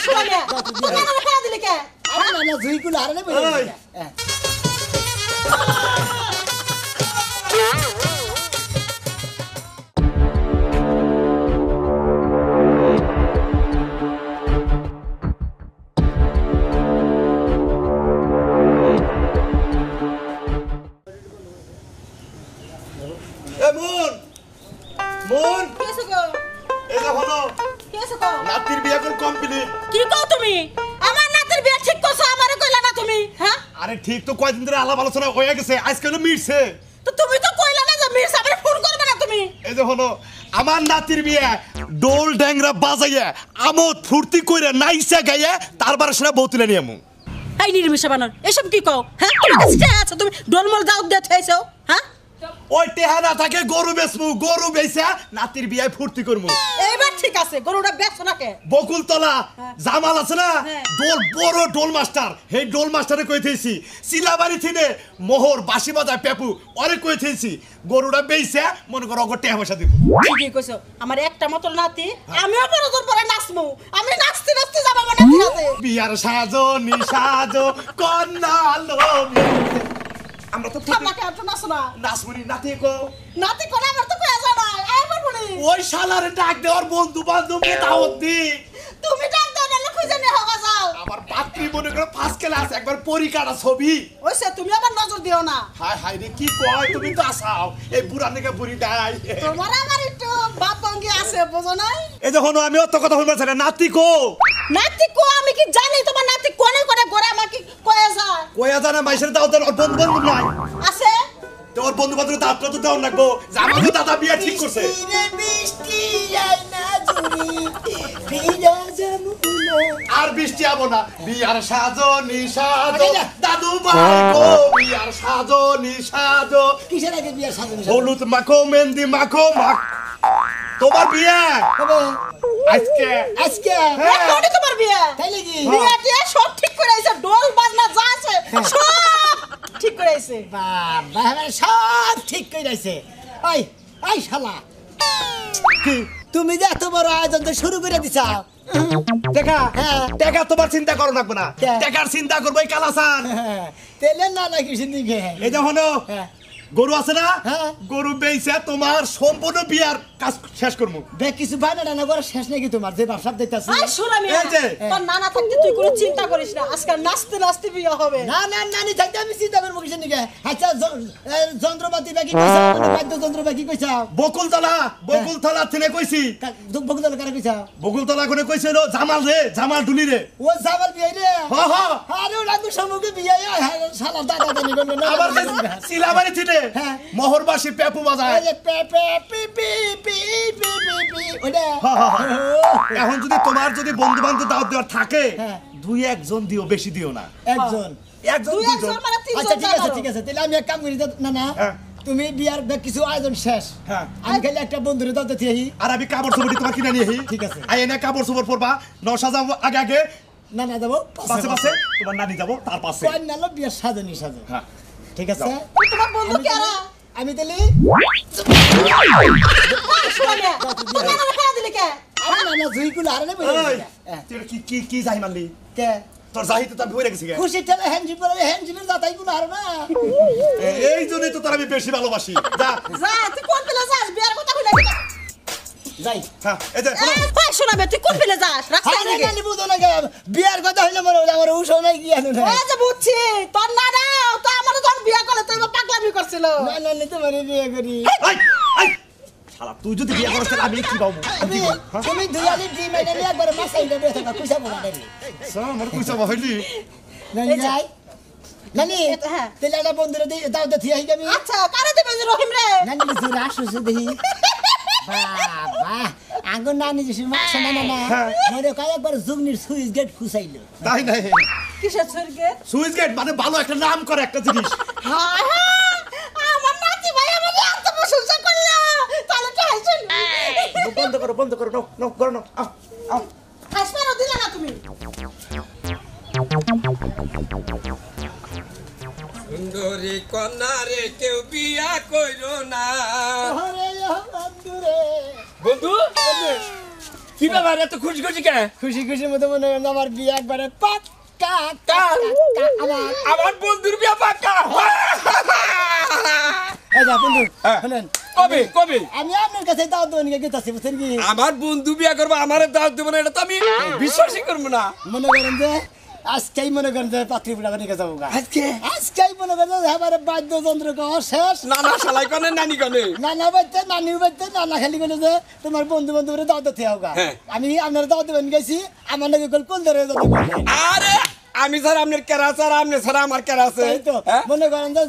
শুনে তোমরা না খেলা দিলে কে আরে না না জুইগুলো আরে না বলে নাতির বিয়া কোন কমপ্লিট কি কও তুমি আমার নাতির বিয়া ঠিক করছ আমারে কইলা না তুমি হ্যাঁ আরে ঠিক তো কয়দিন ধরে আলাপ আলোচনা হয়ে গেছে আজকে হলো মিটছে তো তুমি তো কইলা না যে মির্জা আমারে ফোন করবে না তুমি এই যে হলো আমার নাতির বিয়া ডোল ড্যাংরা বাজাইয়া আমোদ ফুর্তি কইরা নাইসা গাইয়া তারপর সেটা বউ তুলে নিয়ে আমু এই নির্মিষা বানর এসব কি কও হ্যাঁ তোমার কাছে কে আছে তুমি ডলমল দাও দে থাইছো হ্যাঁ ওই টেহা না থাকে গরু বেচমু গরু বেচা নাতির বিয়ায় ফুর্তি করমু এইবার ঠিক আছে গরুটা বেচছ না কে বকুলতলা জামাল আছে না ডোল বড় ডোল মাস্টার সেই ডোল মাস্টারে কইতেছি সিলাবাড়ি থিনে মোহর বাঁশি বাজায় পেপু অরে কইতেছি গরুটা বেইছে মনে করো ওকে টেহা পয়সা দিব ঠিকই কইছো আমার একটা মত নাতি আমিও পরজন পরে নাচমু আমি নাচতে নাচতে যাব আমার নাতি হাতে বিয়ার সাজো নিসাজো কন্যা লোমি আমরা তো থামনাকে আর নাচ না নাচমুনি নাতি কো নাতি কোন আমার তো কয়া জানা আইবার বলি ওই শালারে ডাক দেওয়ার বন্ধু বান্ধবকে দাওয়াত দি তুমি ডাক দাও না খুঁজে নিয়ে হওয়া যাও আমার পাত্রী মনে করো ফার্স্ট ক্লাস একবার পরিকাটা ছবি ওইসে তুমি আবার নজর দিও না হায় হায় রে কি কয় তুমি তো আসাও এই বুড়া নাকি বুড়ি দাই তোমার আমার একটু বাপ ভঙ্গি আছে বুঝো নাই এই যখন আমি অত কথা বলবো না নাতি কো নাতি কো আমি কি জানি তোমার নাতি কোনে কোনে ঘরে আমাকে কয়া যায় কয়া জানা মাইসের দাও তোর বন্ধু বান্ধব নাই আছে তোর বন্ধু বান্ধব দাঁত তো দাও লাগবো জামাতো দাদা বিয়া ঠিক করছে বৃষ্টি যায় না জুড়ি ভিজা জামুনা আর বৃষ্টি আবো না বিয়ার সাজো নিসাজো দাদু ভাই গো বিয়ার সাজো নিসাজো কিসের আগে বিয়ার সাজানো হলুদ মাখো মেহেন্দি মাখো মাখ তোমার বিয়া হবে আজকে আজকে এখনই তোমার বিয়ে তাই নাকি বিয়ে দিয়ে সব ঠিক করে আইছে ডোল বাজনা যা আছে সব ঠিক করে আইছে বাবা আমার সব ঠিক করে রাখছে ওই ওই শালা তুমি যে এত বড় আয়োজন তো শুরু করে দিছাও দেখা হ্যাঁ টাকা তোমার চিন্তা করো লাগবে না কে? টাকার চিন্তা করবো এই কালাসান তেলে না নাকি সিন্দিকে এই যে হলো হ্যাঁ গরু আছে না হ্যাঁ। গরু বেইছে তোমার সম্পূর্ণ বিয়ার কাজ শেষ করবো দেখ কিছু বানা টানা করে শেষ নাকি তোমার যে ব্যবসা দেখতেছি আই শোনা মিয়া এই যে। তোর নানা থাকতে তুই কোনো চিন্তা করিস না আজকে নাচতে নাচতে বিয়ে হবে না না নানি থাকতে আমি চিন্তা করবো কিসের নিকে আচ্ছা যন্ত্রপাতি বাকি কইছা বাদ্য যন্ত্র বাকি কইছা বকুলতলা থেকে কইছি বকুদল কারে কইছা বকুলতলা কোনে কইছিল জামাল রে জামাল দুলি রে ও জামাল বিয়ে রে হ হ আরে রাগু সমুখে বিয়ে শালা দাদা দানি বলবে না আবার সিলাবাড়ি থেকে হ্যাঁ। মোহরবাসী পেপু বাজায় ওই যে pay pay P P P P P ওটা এখন যদি তোমার যদি বন্ধু বান্ধব দাওয়াত দেওয়ার থাকে হ্যাঁ। দুই একজন দিও বেশি দিও না একজন একজন তুই দুজন একজন মানে তিনজন আচ্ছা ঠিক আছে জানো। ঠিক আছে তাহলে আমি এক কাম করি না না হ্যাঁ। তুমি বিয়ার কিছু আয়োজন শেষ হ্যাঁ। আমি খালি একটা বন্ধুরে দাও দিতে আর আমি কাপড় চোপড় তোমার কিনে নিয়ে ঠিক আছে। আই এনে কাপড় চোপড় পরবা নশা যাবো আগে আগে না না যাবো পাশে পাশে তোমার নানি যাবো তার পাশে কয় নালো বিয়ার সাজানি সাজো হ্যাঁ ঠিক আছে তুই তোমার বন্ধু কে আরা আমি তাহলে শোনা মিয়া তোর নানা খেলা দিলে কে আরে না না জুইগুলো আরে না বলে ওই তুই কি কি কি যাই মারলি কে তোর জাহিতে তো আমি হয়ে গেছি খুশি ঠেলে হ্যান্ডজিপ করে হ্যান্ডজিপের দাতাইগুলো আর না এই জন্যই তো তোর আমি বেশি ভালোবাসি যা যা তুই কোন পেলে যাস বিয়ার কথা কইলা যাই হ্যাঁ এই যে শোনো। ভাই শোনা বে তুই কোন পেলে যাস রাস্তায় আরে দিকে গালি বুঝো না বিয়ার কথা হইলে মনে হলো আমার উঠো নাই কি আনো না ওই যে বুঝছি তোর নানা তো আমার যখন বিয়ে করলে তুই তো পাগলামি করছিল না না নিতে পারি বিয়ে করি এই এই শালা তুই যদি বিয়ে করিস তাহলে আমি কি পাবো আমি তুমি দুই আলি ডি মেনে নিয়ে একবার মাসাই দেবে থাকা কইসা বলা দেবে আমার কইছা ভাইলি নানি যাই নানি হ্যাঁ। তেলে একটা বন্ধুরে দাও দেখি আই আমি আচ্ছা কারে দেবে যে রহিম রে নানি জোর আসছে দেখি বাবা আগুন নানি যে মাছ না না না মরে কয় একবার জুগনির সুইচ গেট খুসাইলো তাই নাই কিসের স্বর্গে সুইচ গেট মানে ভালো একটা নাম করে একটা জিনিস হ্যাঁ হ্যাঁ আমার নাতি ভাই আমাকে এত প্রশংসা করলো তাহলে কি হাসছেন বন্ধ করো নো করো নো আও আও হাসপারও দিলা না তুমি সুন্দরী কন্যা রে কেউ বিয়া কইরো না ওরে বন্ধুরে বন্ধু কি ব্যাপার এত খুশি খুশি কে খুশি খুশির মধ্যে মনে করেন আমার বিয়ে একবারে পাক্কা আমার বন্ধুর বিয়ে পাক্কা এই যা বন্ধু শুনেন কবে কবে আমি আপনার কাছে দাওয়াত দেবেন কে গেতাছি বুঝছেন কি আমার বন্ধু বিয়ে করবো আমার দাওয়াত দেবো না এটা তো আমি বিশ্বাসই করবো না মনে করেন যে আজকেই মনে করেন যে পাত্রী বুড়াকে নিয়ে যাবো আজকেই মনে করেন যে এবারে বাদ্যযন্ত্র শেষ নানা শালাই কনে নানি কনে নানা বাচ্চা নানিও বাচ্চা নানা খালি বলে যে তোমার বন্ধু বান্ধবের দাওয়াত দিতে হোক আমি আপনার দাওয়াত দেবেন গেছি আমার নাকি কোন ধরে আরে আমি স্যার আপনার কেরা স্যার আপনি স্যার আমার কেরা আছে তো মনে করেন যে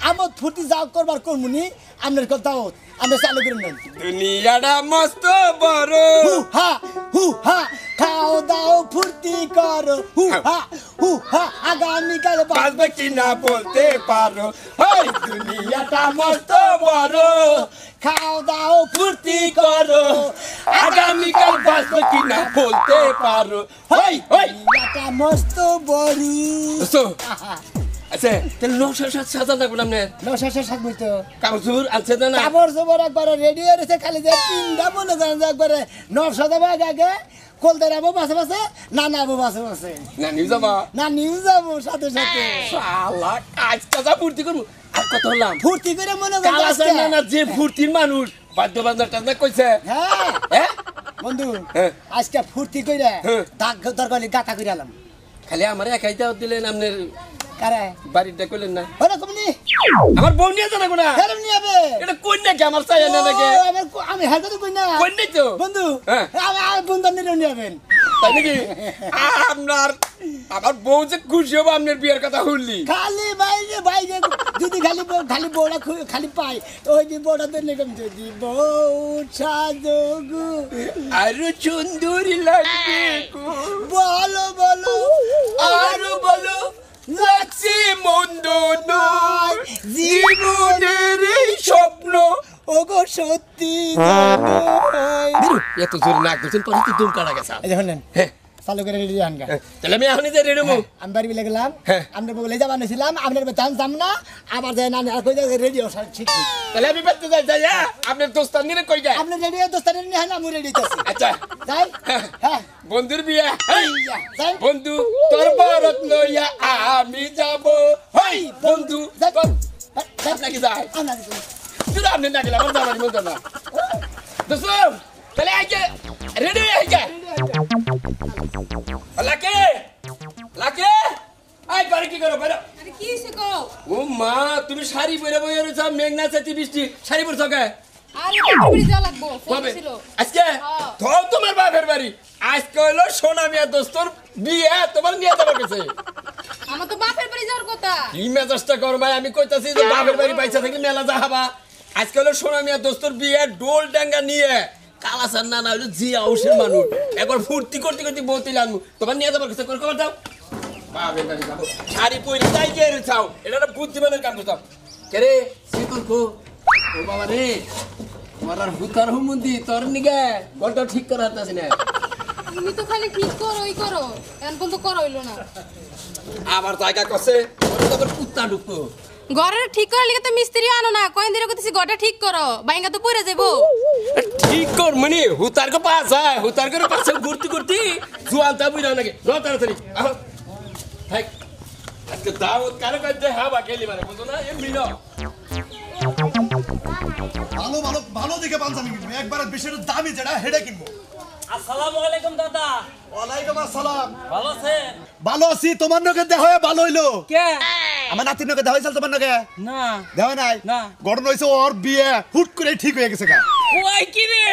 আমার ফুটি যাও করবার কর্মনি আপনার দাওয়াত আমরা চালু করে নেন দুনিয়াটা মস্ত বড় হু হা খাও দাও ফুর্তি করো হু হা আগামীকাল বাজবে কি না বলতে পারো ওই দুনিয়াটা মস্ত বড় খাও দাও ফুর্তি করো আগামীকাল বাজবে কি না বলতে পারো ওই ওই এটা মস্ত বড় আচ্ছা তাহলে নশার সাজা থাকবো না আপনার নশাশো সাত বইতো কাপড় আছে না কাপড় চোপড় একবারে রেডি হয়ে রয়েছে খালি যে তিনটা মনে করেন যে একবারে 900 দেবো আগে কলদের আবো বাসে বাসে নানা আবো বাসে বাসে না নিউ যাবা না নিউ যাবো সাথে সাথে শালা কাজ কাজা ফুর্তি করবো আর কত হলাম ফুর্তি করে মনে করেন কালাসার নানা যে ফুর্তির মানুষ বাদ্য বাজার টাজনা কইছে হ্যাঁ বন্ধু আজকে ফুর্তি কইরা দাগ দরকারি গাতা কইরা আলাম খালি আমার একাই দাও দিলেন আপনার কারে বাড়িটা কইলেন না ওরা কমনি আমার বউ নিয়ে জানা কোনা হেরম নিয়ে আবে এটা কোন নাকি আমার চাই না নাকি আমি হেলতে তো কই না কোন নাই তো বন্ধু আমি বন্ধু নিয়ে আবেন তাই নাকি আমার বউ যে খুশি হবো আপনার বিয়ের কথা শুনলি খালি বাইরে যদি খালি বউটা খালি পাই ওই যে বউটা দিলে কম যদি বউ সাজগু আরো সুন্দরী লাগবে বলো বলো আরো বলো লাগছে মন্দ নয় জীবনের এই স্বপ্ন ওগো সত্যি এত জোরে নাক ধরছেন পরে তো দুম কাটা গেছে এই দেখেন চালু করে রেডি আনগা তাহলে আমি এখনই যে রেডি হবো আমি বাড়ি বিলে গেলাম আমরা বলে যাবা নিছিলাম আপনার বেতন যাম না আবার যাই না কই যাই রেডি হওয়া ঠিক তাহলে আমি বাড়তে যাই যাই আপনার দোস্তান নিয়ে কই যায় আপনি রেডি দোস্তানের নিয়ে না আমি রেডি আছি আচ্ছা যাই হ্যাঁ বন্ধুর বিয়ে যাই বন্ধু তোর বরত লইয়া আমি যাব হই বন্ধু নাকি যায় তুই আপনি না গেলে আমার যাবার মতো না দোস্ত তাহলে আইকে রেডি হয়ে আইকে লাকে লাকে আই পারে কি করো বাইরে আরে কি হইছে গো ও মা তুমি শাড়ি পরে বইরে রইছ মেঘনা চাতি বৃষ্টি শাড়ি পরছ কে আরে বাড়ি যা লাগবো ফোন কবে ছিল আজকে তো তোমার বাপের বাড়ি আজকে হলো সোনা মিয়া দোস্তর বিয়ে তোমার নিয়ে যাবার কাছে আমার তো বাপের বাড়ি যাওয়ার কথা কি মেজাজটা কর ভাই আমি কইতাছি যে বাপের বাড়ি পয়সা থাকলে মেলা যাবা আজকে হলো সোনা মিয়া দোস্তর বিয়ে ডোল ডাঙ্গা নিয়ে কালাসার না হলো জি হাউসের মানুষ একবার ফুর্তি করতে করতে বলতে লাগবো তোমার নিয়ে যাবার কাছে খবর দাও বাপের বাড়ি যাবো শাড়ি পরে যাই কে রে চাও এটা একটা বুদ্ধিমানের কাম করতাম কে রে শীতল কো ও বাবা রে তোমার আর হুতার হুমুন্দি তোর নিগে গলটা ঠিক করা হতাছি না তুমি তো খালি ঠিক করো ওই করো এখন পর্যন্ত করা হইলো না আবার জায়গা কসে ওরে তো কুত্তা ঢুকতো ঘরের ঠিক করার লিগে তো মিস্ত্রি আনো না কয়দিন ধরে কইতেছি ঘরটা ঠিক করো বাইঙ্গা তো পড়ে যাবো ঠিক কর মানে হুতার কো পাস হয় হুতার করে পাশে ঘুরতে ঘুরতে জুয়ালটা বুইরা নাকি ল তাড়াতাড়ি আহ হাই আজকে দাওয়াত কারে কইতে হাবা গেলি মানে বুঝো না এমনি না ভালো ভালো ভালো দেখে পাঞ্জাবি কিনবো একবারে বেশি দামি যেটা হেডে কিনবো আসসালামু আলাইকুম দাদা ওয়ালাইকুম আসসালাম ভালো আছেন ভালো আছি তোমার নকে দেখা হয়ে ভালো হইলো কে আমার নাতির নকে দেখা হয়েছিল তোমার নকে না দেখা নাই না। গঠন হয়েছে ওর বিয়ে হুট করে ঠিক হয়ে গেছে গা ওই কি রে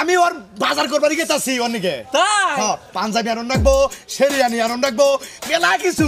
আমি ওর বাজার করবার গেতাছি ওর নিকে তাই হ্যাঁ পাঞ্জাবি আনন্দ রাখবো শেরিয়ানি আনন্দ রাখবো মেলা কিছু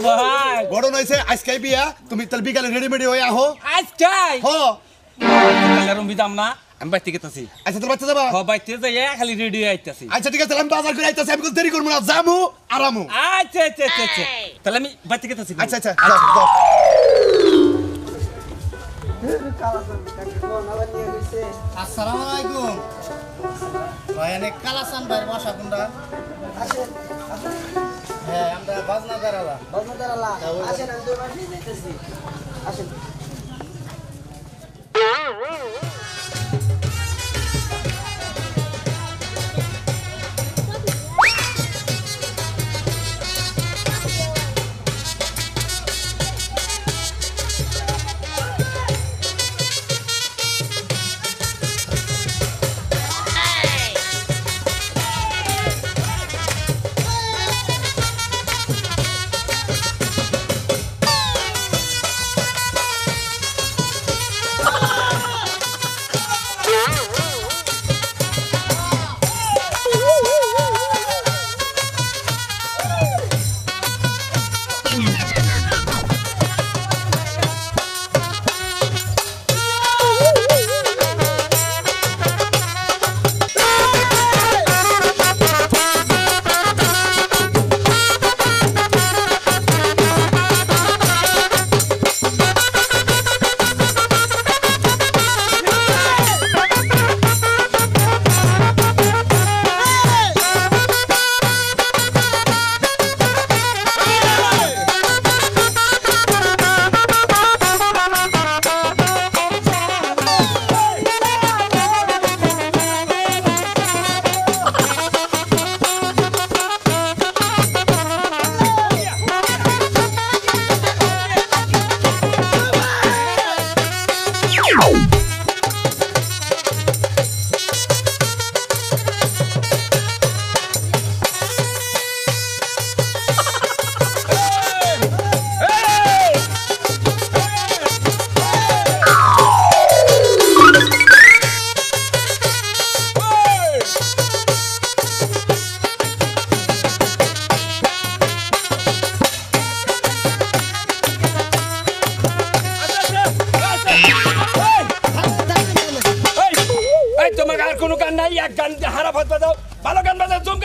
ভাই গঠন হয়েছে আজকে বিয়া তুমি তাহলে বিকালে রেডিমেডি হয়ে আহো আজকাই হ কালারুম বিদাম না আমি বাইতে গেতাছি আচ্ছা তোর বাচ্চা যাবা হ বাইতে যাই খালি রেডি আইতাছি আচ্ছা ঠিক আছে আমি বাজার করে আইতাছি আমি কোনো দেরি করবো না যামু আরামু আচ্ছা আচ্ছা আচ্ছা আচ্ছা তাহলে আমি বাইতে গেতাছি আচ্ছা আচ্ছা যাও, যাও। আসসালামু আলাইকুম ভাই অনেক কালাসান ভাই বাসা কোনটা হ্যাঁ আমরা বাজনা দাঁড়ালা আসেন আমি তো বাড়ি যাইতেছি আসেন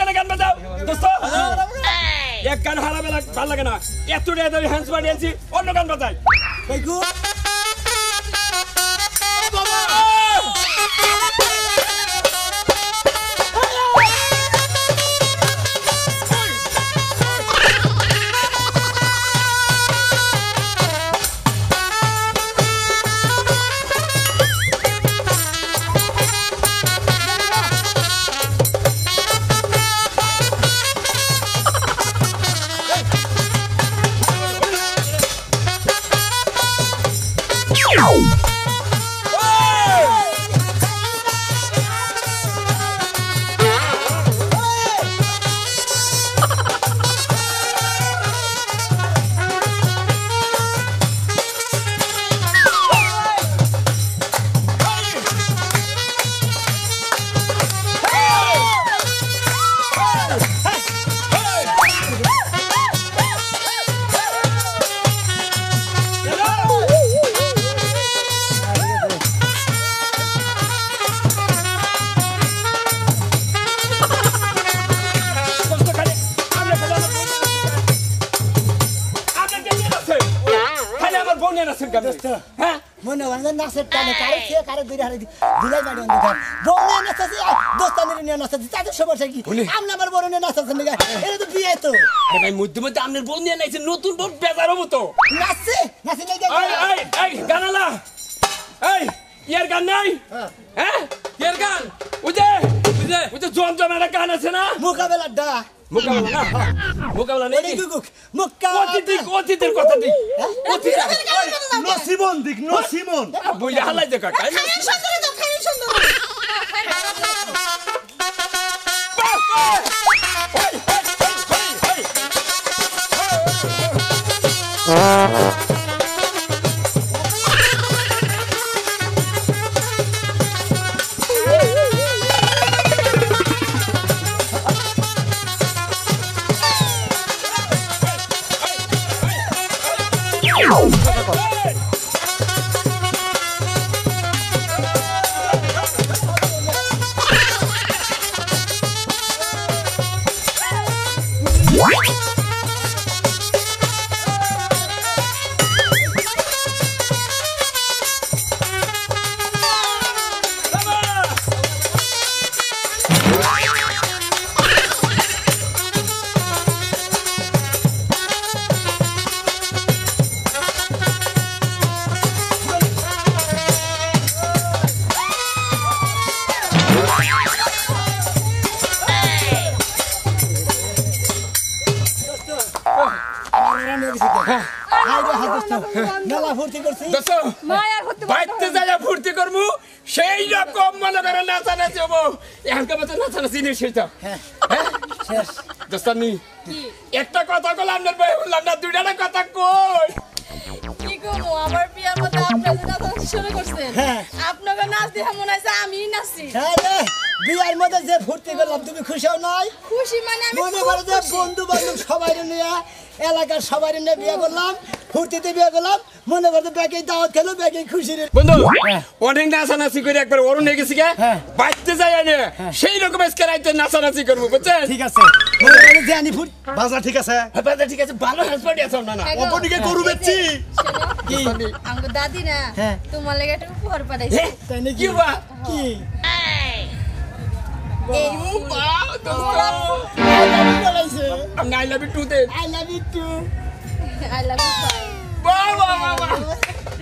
গানে গান বাজাও দোস্ত এক গান হারাবে ভালো লাগে না এত টাকা হ্যান্ডস বাড়িয়েছি অন্য গান বাজাই কইকু মনে হয় নাচের টানে কারে খেয়ে কারে দূরে হারে দিলাই মারি অন্ধকার বউনে নাচাছি দোস্তানের নিয়ে নাচাছি তাদের সমস্যা কি আমরা আমার বড় নিয়ে নাচাচ্ছেন না এটা তো বিয়ে তো আরে ভাই মধ্যে মধ্যে আপনার বোন নিয়ে নাইছে নতুন বোন বেজার হবো তো নাচছে নাচি নাই এই গানালা এই ইয়ার গান নাই হ্যাঁ ইয়ার গান ওই যে জমজম একটা গান আছে না মোকাবেলা ডা মোকাবেলা নেই অতীতের কথা দিক নসিমন দিক নসিমন বইলে হালাই দে কাকা মেলা ফুর্তি করছি বাইতে যাই ফুর্তি করবো সেই রকম মনে করে নাচানাচি হবো এখানকার মতো নাচানাচি নিয়ে শেষ শেষ দোস্তানি একটা কথা বললাম আপনার ভাই বললাম না দুইটা কথা কই কি করবো আমার বিয়ার মধ্যে আপনারা নাচ শুরু করছেন আপনাকে নাচ দেখে মনে হচ্ছে আমি নাচি হ্যাঁ রে বিয়ার মধ্যে যে ফুর্তি করলাম তুমি খুশি হও নাই খুশি মানে আমি মনে করো যে বন্ধু বান্ধব সবাই নিয়ে এলাকার সবাই নিয়ে বিয়ে করলাম ফুর্তিতে বিয়ে করলাম মনে করো ব্যাগে দাওয়াত খেলো ব্যাগে খুশি রে বন্ধু অনেক নাচানাচি করে একবার অরুণ হয়ে গেছি গে বাইতে যাই না সেই রকম আজকে রাইতে নাচানাচি করবো বুঝছেন ঠিক আছে মনে করো যে আনি ফুট বাজা ঠিক আছে বাজা ঠিক আছে ভালো হ্যান্স পার্টি আছে না অপরদিকে গরু বেচছি কি আমগো দাদি না তোমার লাগি একটা উপহার পাঠাইছে তাই নাকি কি বা কি এই বাহ বলাইছে আই লাভ ইউ টু দে I love you too I love you বাহ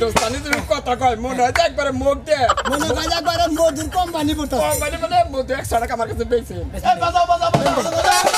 দোস্তানি তুমি কথা কয় মনে হয় একবারে মুখ দে মনে বাজা করে মধুর কোম্পানি বলতো মানে মধু 100 টাকা আমার কাছে পেয়েছে বাজাও বাজাও বাজাও